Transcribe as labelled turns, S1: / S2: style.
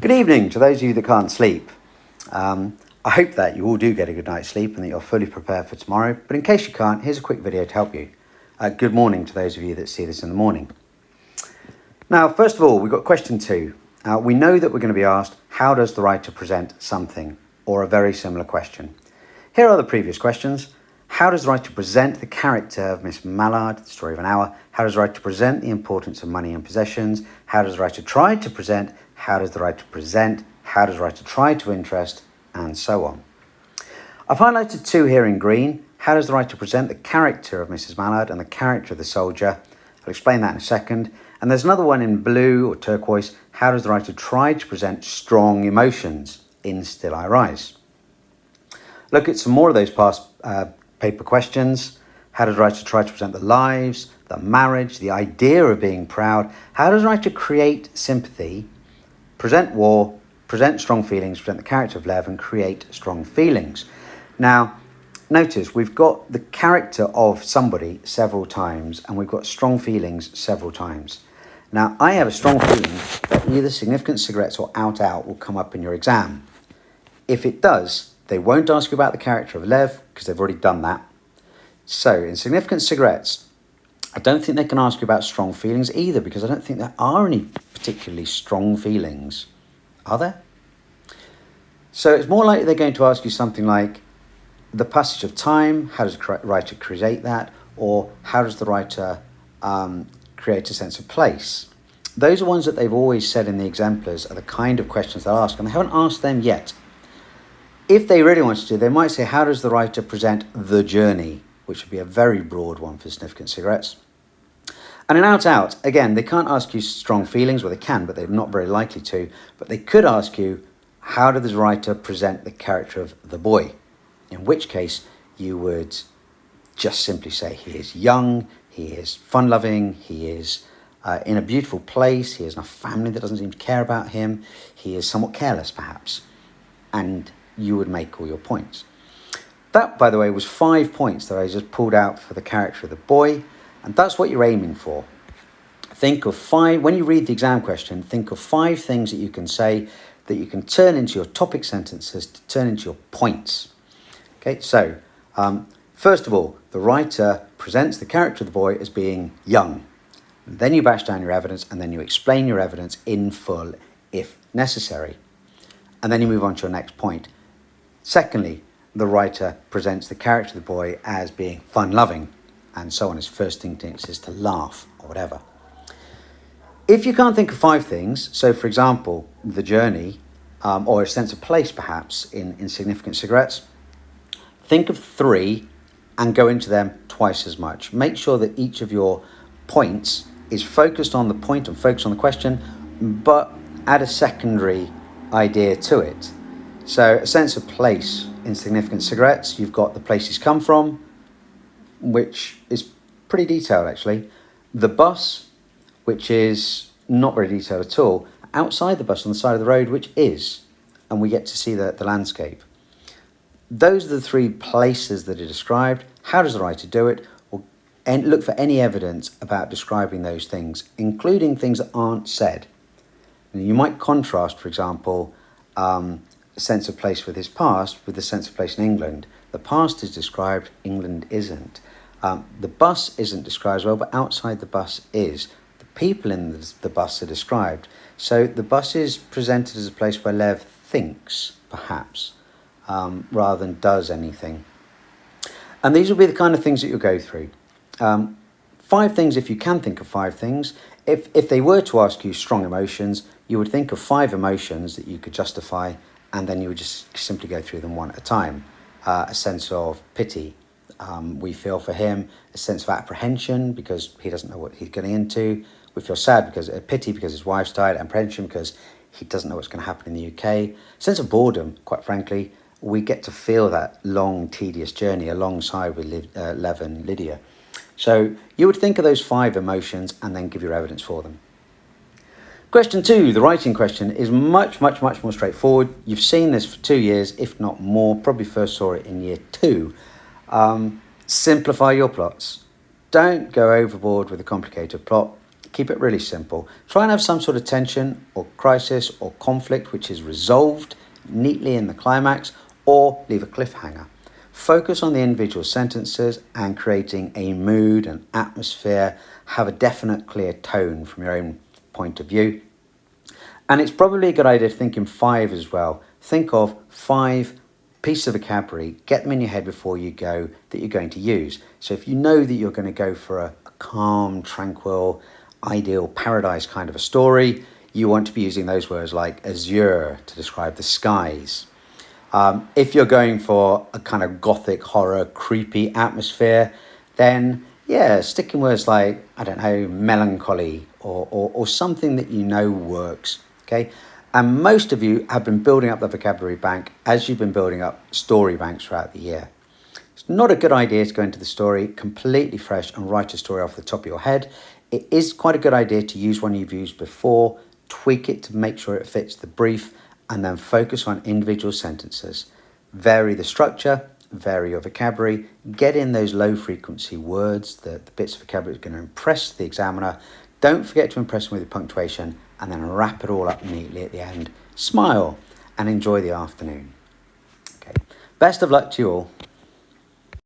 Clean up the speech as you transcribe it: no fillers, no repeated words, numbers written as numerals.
S1: Good evening to those of you that can't sleep. I hope that you all do get a good night's sleep and that you're fully prepared for tomorrow. But in case you can't, here's a quick video to help you. Good morning to those of you that see this in the morning. Now, first of all, we've got question 2. We know that we're going to be asked, how does the writer present something, or a very similar question. Here are the previous questions. How does the writer present the character of Miss Mallard, the story of an hour? How does the writer present the importance of money and possessions? How does the writer try to present? How does the writer present? How does the writer try to interest? And so on. I've highlighted 2 here in green. How does the writer present the character of Mrs. Mallard and the character of the soldier? I'll explain that in a second. And there's another one in blue or turquoise. How does the writer try to present strong emotions in Still I Rise? Look at some more of those past paper questions. How does the writer try to present the lives, the marriage, the idea of being proud? How does the writer create sympathy, present war, present strong feelings, present the character of Lev, and create strong feelings? Now, notice we've got the character of somebody several times and we've got strong feelings several times. Now, I have a strong feeling that either significant cigarettes or out will come up in your exam. If it does, they won't ask you about the character of Lev because they've already done that. So, in significant cigarettes, I don't think they can ask you about strong feelings either because I don't think there are any particularly strong feelings. Are there? So, it's more likely they're going to ask you something like the passage of time, how does the writer create that? Or how does the writer create a sense of place? Those are ones that they've always said in the exemplars are the kind of questions they'll ask, and they haven't asked them yet. If they really wanted to, they might say, how does the writer present the journey? Which would be a very broad one for significant cigarettes. And in out, again, they can't ask you strong feelings, well they can, but they're not very likely to. But they could ask you, how does the writer present the character of the boy? In which case, you would just simply say he is young, he is fun-loving, he is in a beautiful place, he is in a family that doesn't seem to care about him, he is somewhat careless perhaps. And you would make all your points. That, by the way, was 5 points that I just pulled out for the character of the boy, and that's what you're aiming for. Think of 5, when you read the exam question, think of 5 things that you can say that you can turn into your topic sentences to turn into your points. Okay, so first of all, the writer presents the character of the boy as being young. Then you bash down your evidence and then you explain your evidence in full if necessary. And then you move on to your next point. Secondly, the writer presents the character of the boy as being fun-loving and so on. His first instinct is to laugh or whatever. If you can't think of 5 things, so for example, the journey or a sense of place perhaps in significant cigarettes, think of 3 and go into them twice as much. Make sure that each of your points is focused on the point and focused on the question, but add a secondary idea to it. So a sense of place in significant cigarettes, you've got the place he's come from, which is pretty detailed actually. The bus, which is not very detailed at all. Outside the bus on the side of the road, which is, and we get to see the landscape. Those are the 3 places that are described. How does the writer do it? Well, and look for any evidence about describing those things, including things that aren't said. And you might contrast, for example, a sense of place with his past with the sense of place in England. The past is described, England isn't. The bus isn't described as well, but outside the bus is. The people in the bus are described. So the bus is presented as a place where Lev thinks, perhaps, rather than does anything. And these will be the kind of things that you'll go through. 5 things, if you can think of 5 things. If they were to ask you strong emotions, you would think of 5 emotions that you could justify, and then you would just simply go through them one at a time. A sense of pity, we feel for him. A sense of apprehension because he doesn't know what he's getting into. We feel sad because pity because his wife's died. Apprehension because he doesn't know what's going to happen in the UK. Sense of boredom, quite frankly. We get to feel that long, tedious journey alongside with Lev and Lydia. So you would think of those 5 emotions and then give your evidence for them. Question 2, the writing question, is much more straightforward. You've seen this for 2 years, if not more. Probably first saw it in year 2. Simplify your plots. Don't go overboard with a complicated plot. Keep it really simple. Try and have some sort of tension or crisis or conflict which is resolved neatly in the climax, or leave a cliffhanger. Focus on the individual sentences and creating a mood and atmosphere. Have a definite, clear tone from your own point of view. And it's probably a good idea to think in 5 as well. Think of 5 pieces of vocabulary, get them in your head before you go that you're going to use. So if you know that you're going to go for a calm, tranquil, ideal paradise kind of a story, you want to be using those words like azure to describe the skies. If you're going for a kind of gothic, horror, creepy atmosphere, then yeah, stick in words like, I don't know, melancholy or something that you know works, okay? And most of you have been building up the vocabulary bank as you've been building up story banks throughout the year. It's not a good idea to go into the story completely fresh and write a story off the top of your head. It is quite a good idea to use one you've used before, tweak it to make sure it fits the brief, and then focus on individual sentences. Vary the structure, vary your vocabulary, get in those low frequency words, the bits of vocabulary that's going to impress the examiner. Don't forget to impress them with your punctuation, and then wrap it all up neatly at the end. Smile and enjoy the afternoon. Okay. Best of luck to you all.